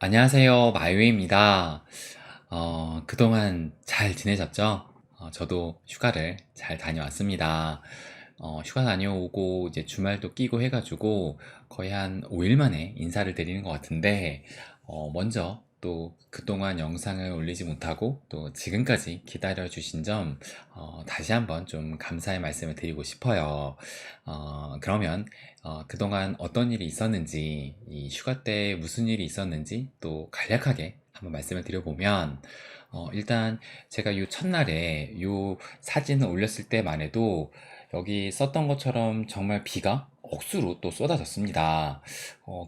안녕하세요. 마이웨이입니다. 그동안 잘 지내셨죠? 저도 휴가를 잘 다녀왔습니다. 휴가 다녀오고 이제 주말도 끼고 해가지고 거의 한 5일 만에 인사를 드리는 것 같은데, 먼저 또 그동안 영상을 올리지 못하고 또 지금까지 기다려주신 점, 다시 한번 좀 감사의 말씀을 드리고 싶어요. 그러면 그동안 어떤 일이 있었는지, 이 휴가 때 무슨 일이 있었는지 또 간략하게 한번 말씀을 드려보면, 일단 제가 요 첫날에 요 사진을 올렸을 때만 해도 여기 썼던 것처럼 정말 비가 억수로 또 쏟아졌습니다.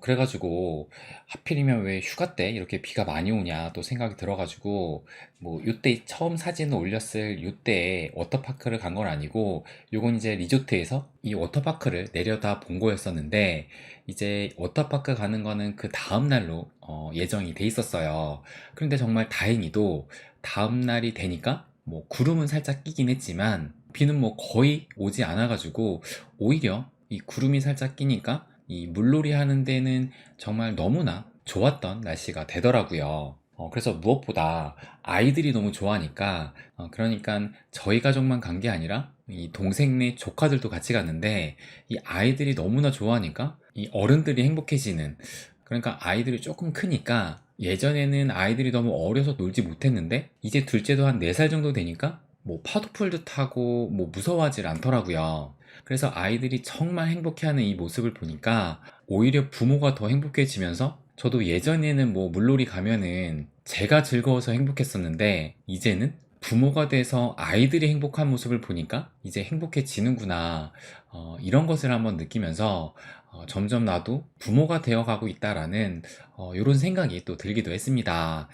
그래가지고 하필이면 왜 휴가 때 이렇게 비가 많이 오냐 또 생각이 들어가지고, 뭐 요때 처음 사진을 올렸을 요때 워터파크를 간 건 아니고, 요건 이제 리조트에서 이 워터파크를 내려다 본 거였었는데, 이제 워터파크 가는 거는 그 다음 날로 예정이 돼 있었어요. 그런데 정말 다행히도 다음 날이 되니까 뭐 구름은 살짝 끼긴 했지만 비는 뭐 거의 오지 않아 가지고, 오히려 이 구름이 살짝 끼니까 이 물놀이 하는 데는 정말 너무나 좋았던 날씨가 되더라고요. 그래서 무엇보다 아이들이 너무 좋아하니까, 그러니까 저희 가족만 간 게 아니라 이 동생네 조카들도 같이 갔는데, 이 아이들이 너무나 좋아하니까 이 어른들이 행복해지는, 그러니까 아이들이 조금 크니까, 예전에는 아이들이 너무 어려서 놀지 못했는데 이제 둘째도 한 4살 정도 되니까 뭐 파도풀도 타고 뭐 무서워하질 않더라고요. 그래서 아이들이 정말 행복해하는 이 모습을 보니까 오히려 부모가 더 행복해지면서, 저도 예전에는 뭐 물놀이 가면은 제가 즐거워서 행복했었는데 이제는 부모가 돼서 아이들이 행복한 모습을 보니까 이제 행복해지는구나, 이런 것을 한번 느끼면서 점점 나도 부모가 되어가고 있다라는 이런 생각이 또 들기도 했습니다.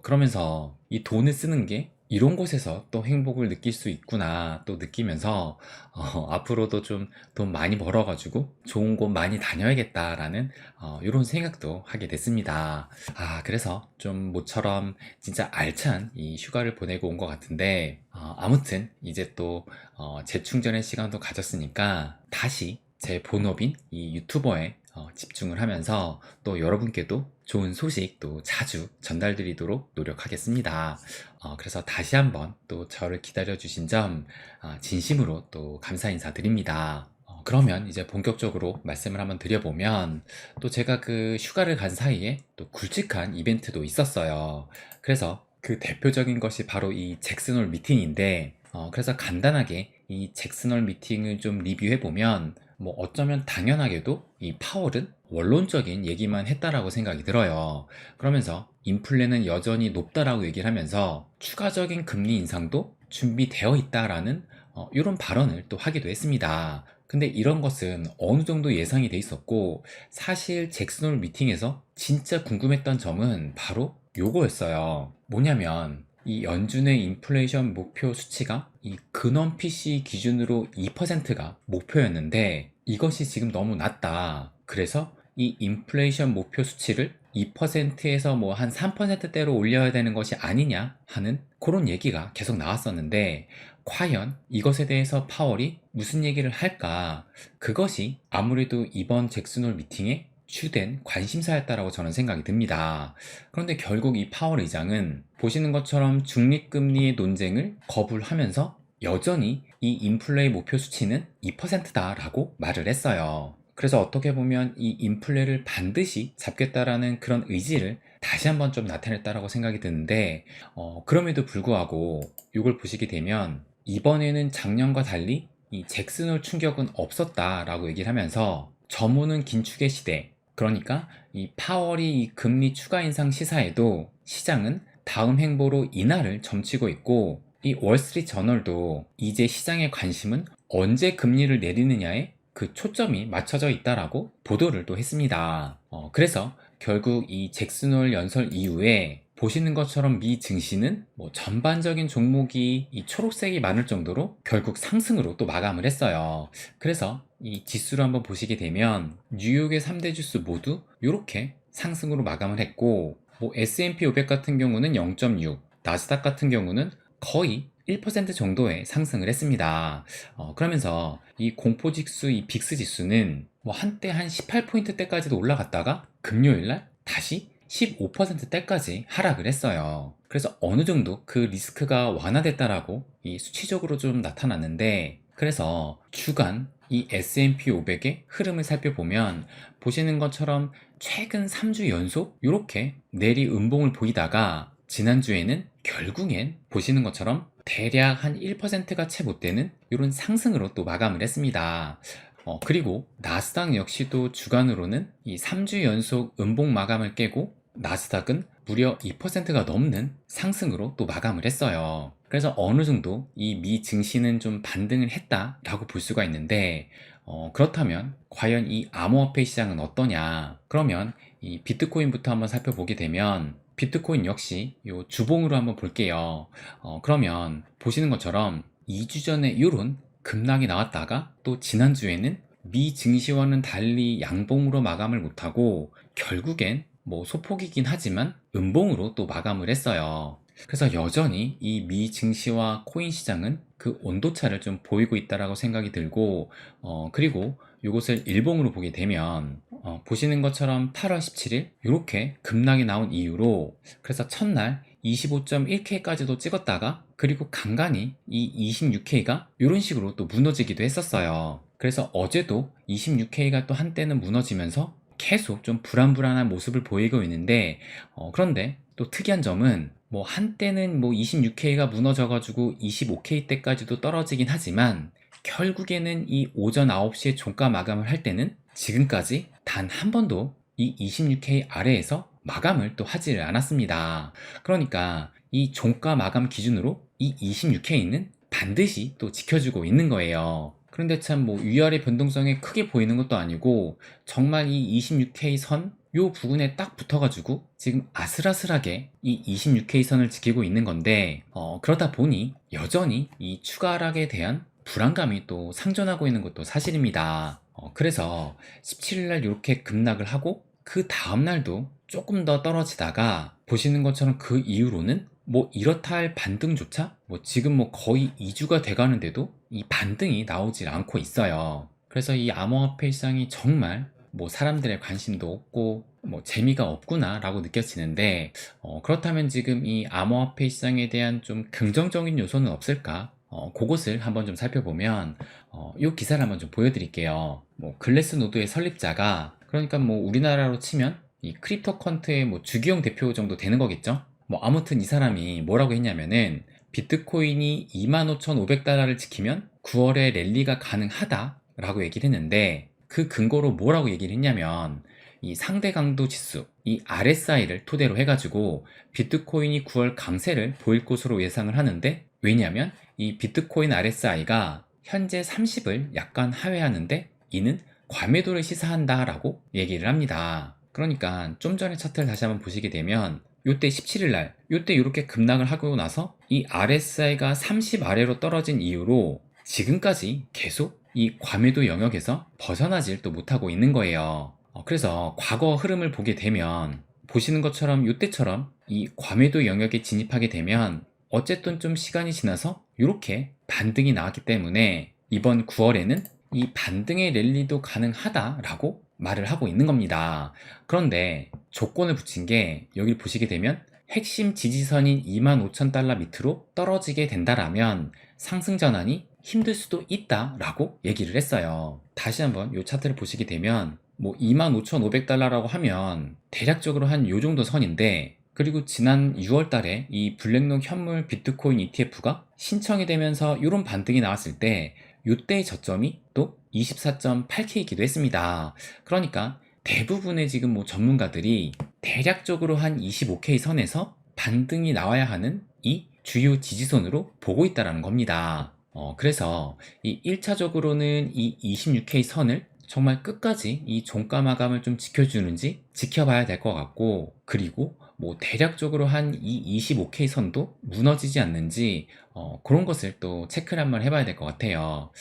그러면서 이 돈을 쓰는 게 이런 곳에서 또 행복을 느낄 수 있구나 또 느끼면서, 앞으로도 좀 돈 많이 벌어가지고 좋은 곳 많이 다녀야겠다라는 이런 생각도 하게 됐습니다. 그래서 좀 모처럼 진짜 알찬 이 휴가를 보내고 온 것 같은데, 아무튼 이제 또 재충전의 시간도 가졌으니까 다시 제 본업인 이 유튜버에 집중을 하면서 또 여러분께도 좋은 소식 또 자주 전달드리도록 노력하겠습니다. 그래서 다시 한번 또 저를 기다려주신 점 진심으로 또 감사 인사드립니다. 그러면 이제 본격적으로 말씀을 한번 드려보면, 또 제가 그 휴가를 간 사이에 또 굵직한 이벤트도 있었어요. 그래서 그 대표적인 것이 바로 이 잭슨홀 미팅인데, 그래서 간단하게 이 잭슨홀 미팅을 좀 리뷰해보면, 뭐 어쩌면 당연하게도 이 파월은 원론적인 얘기만 했다라고 생각이 들어요. 그러면서 인플레는 여전히 높다라고 얘기를 하면서 추가적인 금리 인상도 준비되어 있다라는 이런 발언을 또 하기도 했습니다. 근데 이런 것은 어느 정도 예상이 돼 있었고, 사실 잭슨홀 미팅에서 진짜 궁금했던 점은 바로 요거였어요. 뭐냐면 이 연준의 인플레이션 목표 수치가 이 근원 PC 기준으로 2%가 목표였는데 이것이 지금 너무 낮다. 그래서 이 인플레이션 목표 수치를 2%에서 뭐 한 3%대로 올려야 되는 것이 아니냐 하는 그런 얘기가 계속 나왔었는데, 과연 이것에 대해서 파월이 무슨 얘기를 할까? 그것이 아무래도 이번 잭슨홀 미팅의 주된 관심사였다라고 저는 생각이 듭니다. 그런데 결국 이 파월 의장은 보시는 것처럼 중립금리의 논쟁을 거부를 하면서 여전히 이 인플레이 목표 수치는 2%다라고 말을 했어요. 그래서 어떻게 보면 이 인플레를 반드시 잡겠다라는 그런 의지를 다시 한번 좀 나타냈다라고 생각이 드는데, 그럼에도 불구하고 이걸 보시게 되면 이번에는 작년과 달리 이 잭슨홀 충격은 없었다라고 얘기를 하면서, 저무는 긴축의 시대, 그러니까 이 파월이 이 금리 추가 인상 시사에도 시장은 다음 행보로 인하를 점치고 있고, 이 월스트리트 저널도 이제 시장의 관심은 언제 금리를 내리느냐에 그 초점이 맞춰져 있다라고 보도를 또 했습니다. 그래서 결국 이 잭슨홀 연설 이후에 보시는 것처럼 미 증시는 뭐 전반적인 종목이 이 초록색이 많을 정도로 결국 상승으로 또 마감을 했어요. 그래서 이 지수를 한번 보시게 되면 뉴욕의 3대 지수 모두 이렇게 상승으로 마감을 했고, 뭐 S&P 500 같은 경우는 0.6, 나스닥 같은 경우는 거의 1% 정도의 상승을 했습니다. 그러면서 이 공포지수, 이 빅스 지수는 뭐 한때 한 18포인트대까지도 올라갔다가 금요일날 다시 15%대까지 하락을 했어요. 그래서 어느 정도 그 리스크가 완화됐다라고 이 수치적으로 좀 나타났는데, 그래서 주간 이 S&P 500의 흐름을 살펴보면 보시는 것처럼 최근 3주 연속 이렇게 내리 음봉을 보이다가 지난주에는 결국엔 보시는 것처럼 대략 한 1%가 채 못 되는 이런 상승으로 또 마감을 했습니다. 그리고 나스닥 역시도 주간으로는 이 3주 연속 음봉 마감을 깨고 나스닥은 무려 2%가 넘는 상승으로 또 마감을 했어요. 그래서 어느 정도 이 미 증시는 좀 반등을 했다라고 볼 수가 있는데, 그렇다면 과연 이 암호화폐 시장은 어떠냐? 그러면 이 비트코인부터 한번 살펴보게 되면 비트코인 역시 요 주봉으로 한번 볼게요. 그러면 보시는 것처럼 2주 전에 이런 급락이 나왔다가 또 지난주에는 미 증시와는 달리 양봉으로 마감을 못하고 결국엔 뭐 소폭이긴 하지만 음봉으로 또 마감을 했어요. 그래서 여전히 이 미 증시와 코인 시장은 그 온도차를 좀 보이고 있다라고 생각이 들고, 그리고 이것을 일봉으로 보게 되면 보시는 것처럼 8월 17일 이렇게 급락이 나온 이후로, 그래서 첫날 25.1K까지도 찍었다가 그리고 간간히 이 26K가 이런 식으로 또 무너지기도 했었어요. 그래서 어제도 26K가 또 한때는 무너지면서 계속 좀 불안불안한 모습을 보이고 있는데, 그런데 또 특이한 점은 뭐 한때는 뭐 26K가 무너져가지고 25K 때까지도 떨어지긴 하지만 결국에는 이 오전 9시에 종가 마감을 할 때는 지금까지 단 한 번도 이 26K 아래에서 마감을 또 하지를 않았습니다. 그러니까 이 종가 마감 기준으로 이 26K는 반드시 또 지켜주고 있는 거예요. 그런데 참 뭐 위아래 변동성이 크게 보이는 것도 아니고 정말 이 26K 선 요 부분에 딱 붙어가지고 지금 아슬아슬하게 이 26K 선을 지키고 있는 건데, 그러다 보니 여전히 이 추가 하락에 대한 불안감이 또 상존하고 있는 것도 사실입니다. 그래서 17일날 이렇게 급락을 하고 그 다음날도 조금 더 떨어지다가 보시는 것처럼 그 이후로는 뭐 이렇다 할 반등조차 뭐 지금 뭐 거의 2주가 돼가는데도 이 반등이 나오질 않고 있어요. 그래서 이 암호화폐 시장이 정말 뭐 사람들의 관심도 없고 뭐 재미가 없구나 라고 느껴지는데, 그렇다면 지금 이 암호화폐 시장에 대한 좀 긍정적인 요소는 없을까? 그것을 한번 좀 살펴보면 이 기사를 한번 좀 보여드릴게요. 뭐 글래스노드의 설립자가, 그러니까 뭐 우리나라로 치면 이 크립토컨트의 뭐 주기용 대표 정도 되는 거겠죠. 뭐 아무튼 이 사람이 뭐라고 했냐면은 비트코인이 25,500달러를 지키면 9월에 랠리가 가능하다 라고 얘기를 했는데, 그 근거로 뭐라고 얘기를 했냐면 이 상대 강도 지수, 이 RSI를 토대로 해가지고 비트코인이 9월 강세를 보일 것으로 예상을 하는데, 왜냐면 이 비트코인 RSI가 현재 30을 약간 하회하는데 이는 과매도를 시사한다 라고 얘기를 합니다. 그러니까 좀 전에 차트를 다시 한번 보시게 되면 요때 17일날 요때 이렇게 급락을 하고 나서 이 RSI가 30 아래로 떨어진 이후로 지금까지 계속 이 과매도 영역에서 벗어나질 또 못하고 있는 거예요. 그래서 과거 흐름을 보게 되면 보시는 것처럼 요때처럼 이 과매도 영역에 진입하게 되면 어쨌든 좀 시간이 지나서 이렇게 반등이 나왔기 때문에 이번 9월에는 이 반등의 랠리도 가능하다라고 말을 하고 있는 겁니다. 그런데 조건을 붙인 게 여기 보시게 되면 핵심 지지선인 25,000달러 밑으로 떨어지게 된다라면 상승 전환이 힘들 수도 있다라고 얘기를 했어요. 다시 한번 이 차트를 보시게 되면 뭐 25,500달러라고 하면 대략적으로 한 요 정도 선인데, 그리고 지난 6월 달에 이 블랙록 현물 비트코인 ETF가 신청이 되면서 이런 반등이 나왔을 때 이때의 저점이 또 24.8K이기도 했습니다. 그러니까 대부분의 지금 뭐 전문가들이 대략적으로 한 25K 선에서 반등이 나와야 하는 이 주요 지지선으로 보고 있다는 겁니다. 그래서 이 1차적으로는 이 26K 선을 정말 끝까지 이 종가 마감을 좀 지켜주는지 지켜봐야 될 것 같고, 그리고 뭐 대략적으로 한 이 25K 선도 무너지지 않는지 그런 것을 또 체크를 한번 해봐야 될 것 같아요.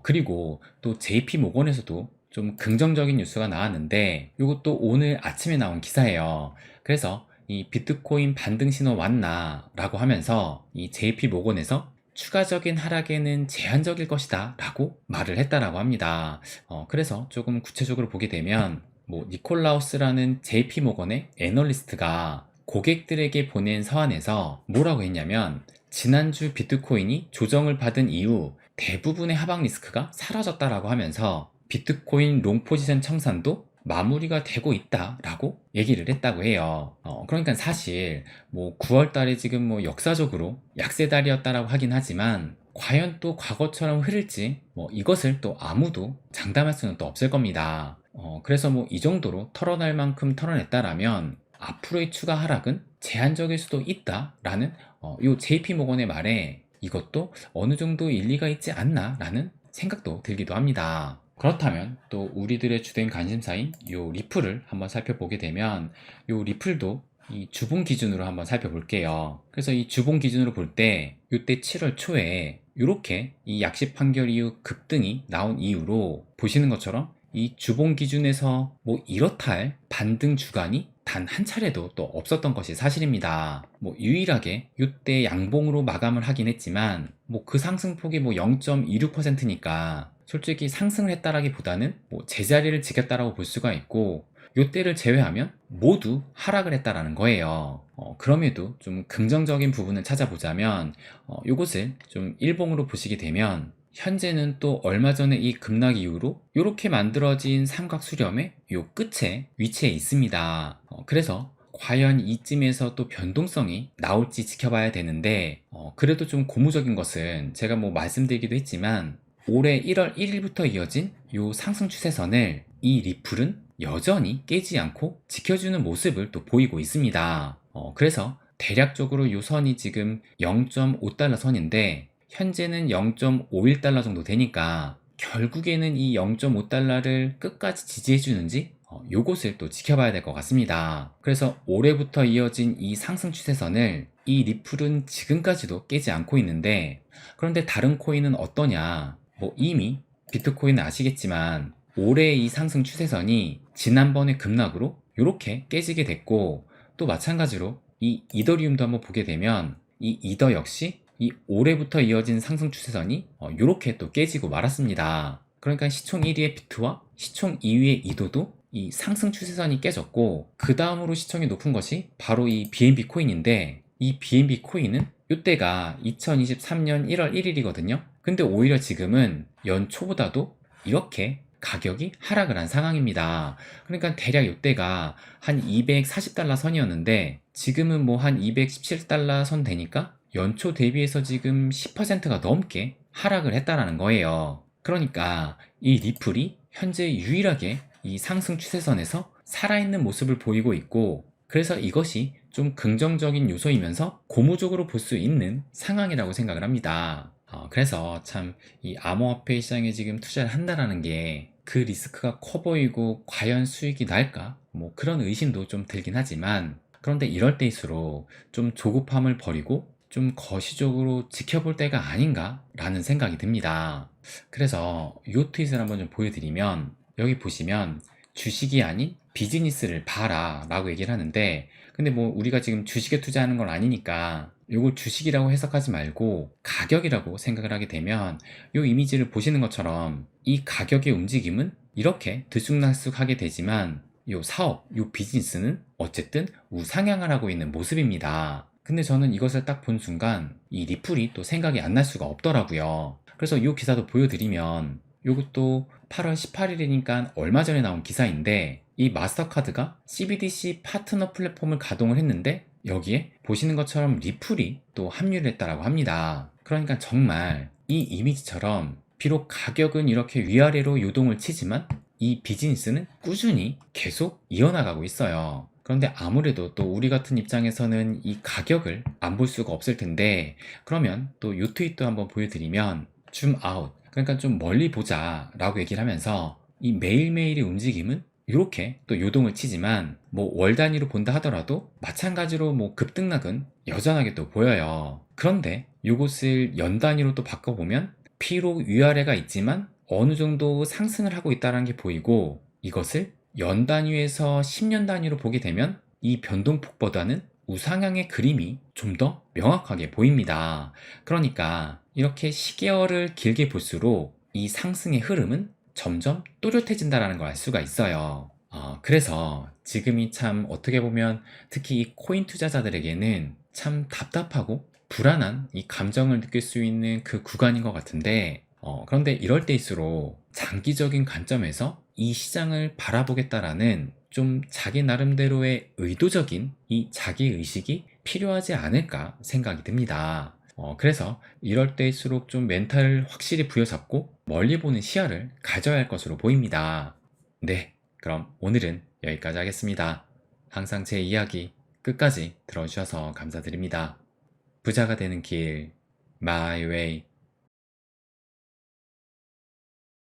그리고 또 JP 모건에서도 좀 긍정적인 뉴스가 나왔는데 이것도 오늘 아침에 나온 기사예요. 그래서 이 비트코인 반등 신호 왔나 라고 하면서 이 JP 모건에서 추가적인 하락에는 제한적일 것이다 라고 말을 했다라고 합니다. 그래서 조금 구체적으로 보게 되면 뭐 니콜라우스라는 JP모건의 애널리스트가 고객들에게 보낸 서한에서 뭐라고 했냐면, 지난주 비트코인이 조정을 받은 이후 대부분의 하방 리스크가 사라졌다라고 하면서 비트코인 롱 포지션 청산도 마무리가 되고 있다라고 얘기를 했다고 해요. 그러니까 사실 뭐 9월 달에 지금 뭐 역사적으로 약세 달이었다라고 하긴 하지만, 과연 또 과거처럼 흐를지 뭐 이것을 또 아무도 장담할 수는 또 없을 겁니다. 그래서 뭐 이 정도로 털어낼 만큼 털어냈다라면 앞으로의 추가 하락은 제한적일 수도 있다라는 요 JP모건의 말에 이것도 어느 정도 일리가 있지 않나라는 생각도 들기도 합니다. 그렇다면 또 우리들의 주된 관심사인 요 리플을 한번 살펴보게 되면, 요 리플도 이 주봉 기준으로 한번 살펴볼게요. 그래서 이 주봉 기준으로 볼 때 요때 7월 초에 이렇게 이 약식 판결 이후 급등이 나온 이후로 보시는 것처럼 이 주봉 기준에서 뭐 이렇다 할 반등 주간이 단 한 차례도 또 없었던 것이 사실입니다. 뭐 유일하게 이때 양봉으로 마감을 하긴 했지만, 뭐 그 상승폭이 뭐 0.26%니까 솔직히 상승을 했다라기보다는 뭐 제자리를 지켰다라고 볼 수가 있고, 요때를 제외하면 모두 하락을 했다라는 거예요. 그럼에도 좀 긍정적인 부분을 찾아보자면, 요것을 좀 일봉으로 보시게 되면 현재는 또 얼마 전에 이 급락 이후로 이렇게 만들어진 삼각 수렴의 요 끝에 위치해 있습니다. 그래서 과연 이쯤에서 또 변동성이 나올지 지켜봐야 되는데, 그래도 좀 고무적인 것은 제가 뭐 말씀드리기도 했지만, 올해 1월 1일부터 이어진 요 상승 추세선을 이 리플은 여전히 깨지 않고 지켜주는 모습을 또 보이고 있습니다. 그래서 대략적으로 요 선이 지금 0.5달러 선인데 현재는 0.51달러 정도 되니까, 결국에는 이 0.5달러를 끝까지 지지해 주는지 요것을 또 지켜봐야 될 것 같습니다. 그래서 올해부터 이어진 이 상승 추세선을 이 리플은 지금까지도 깨지 않고 있는데, 그런데 다른 코인은 어떠냐? 뭐 이미 비트코인은 아시겠지만 올해 이 상승 추세선이 지난번의 급락으로 이렇게 깨지게 됐고, 또 마찬가지로 이 이더리움도 한번 보게 되면 이 이더 역시 이 올해부터 이어진 상승 추세선이 이렇게 또 깨지고 말았습니다. 그러니까 시총 1위의 비트와 시총 2위의 이더도 이 상승 추세선이 깨졌고, 그 다음으로 시총이 높은 것이 바로 이 BNB 코인인데, 이 BNB 코인은 이때가 2023년 1월 1일이거든요. 근데 오히려 지금은 연초보다도 이렇게 가격이 하락을 한 상황입니다. 그러니까 대략 이때가 한 240달러 선이었는데 지금은 뭐 한 217달러 선 되니까 연초 대비해서 지금 10%가 넘게 하락을 했다라는 거예요. 그러니까 이 리플이 현재 유일하게 이 상승 추세선에서 살아있는 모습을 보이고 있고, 그래서 이것이 좀 긍정적인 요소이면서 고무적으로 볼 수 있는 상황이라고 생각을 합니다. 그래서 참 이 암호화폐 시장에 지금 투자를 한다라는 게 그 리스크가 커 보이고 과연 수익이 날까? 뭐 그런 의심도 좀 들긴 하지만, 그런데 이럴 때일수록 좀 조급함을 버리고 좀 거시적으로 지켜볼 때가 아닌가 라는 생각이 듭니다. 그래서 이 트윗을 한번 좀 보여드리면, 여기 보시면 주식이 아닌 비즈니스를 봐라 라고 얘기를 하는데, 근데 뭐 우리가 지금 주식에 투자하는 건 아니니까 이걸 주식이라고 해석하지 말고 가격이라고 생각을 하게 되면, 이 이미지를 보시는 것처럼 이 가격의 움직임은 이렇게 들쑥날쑥하게 되지만 이 사업, 이 비즈니스는 어쨌든 우상향을 하고 있는 모습입니다. 근데 저는 이것을 딱 본 순간 이 리플이 또 생각이 안 날 수가 없더라고요. 그래서 이 기사도 보여드리면, 이것도 8월 18일이니까 얼마 전에 나온 기사인데, 이 마스터카드가 CBDC 파트너 플랫폼을 가동을 했는데 여기에 보시는 것처럼 리플이 또 합류를 했다라고 합니다. 그러니까 정말 이 이미지처럼 비록 가격은 이렇게 위아래로 요동을 치지만 이 비즈니스는 꾸준히 계속 이어나가고 있어요. 그런데 아무래도 또 우리 같은 입장에서는 이 가격을 안 볼 수가 없을 텐데, 그러면 또 이 트윗도 한번 보여드리면, 줌 아웃, 그러니까 좀 멀리 보자 라고 얘기를 하면서 이 매일매일의 움직임은 이렇게 또 요동을 치지만 뭐 월 단위로 본다 하더라도 마찬가지로 뭐 급등락은 여전하게 또 보여요. 그런데 이것을 연 단위로 또 바꿔보면 피로 위아래가 있지만 어느 정도 상승을 하고 있다는 게 보이고, 이것을 연 단위에서 10년 단위로 보게 되면 이 변동폭보다는 우상향의 그림이 좀 더 명확하게 보입니다. 그러니까 이렇게 시계열을 길게 볼수록 이 상승의 흐름은 점점 또렷해진다는 걸 알 수가 있어요. 그래서 지금이 참 어떻게 보면 특히 이 코인 투자자들에게는 참 답답하고 불안한 이 감정을 느낄 수 있는 그 구간인 것 같은데, 그런데 이럴 때일수록 장기적인 관점에서 이 시장을 바라보겠다라는 좀 자기 나름대로의 의도적인 이 자기 의식이 필요하지 않을까 생각이 듭니다. 그래서 이럴 때일수록 좀 멘탈을 확실히 부여잡고 멀리 보는 시야를 가져야 할 것으로 보입니다. 네, 그럼 오늘은 여기까지 하겠습니다. 항상 제 이야기 끝까지 들어주셔서 감사드립니다. 부자가 되는 길, My Way.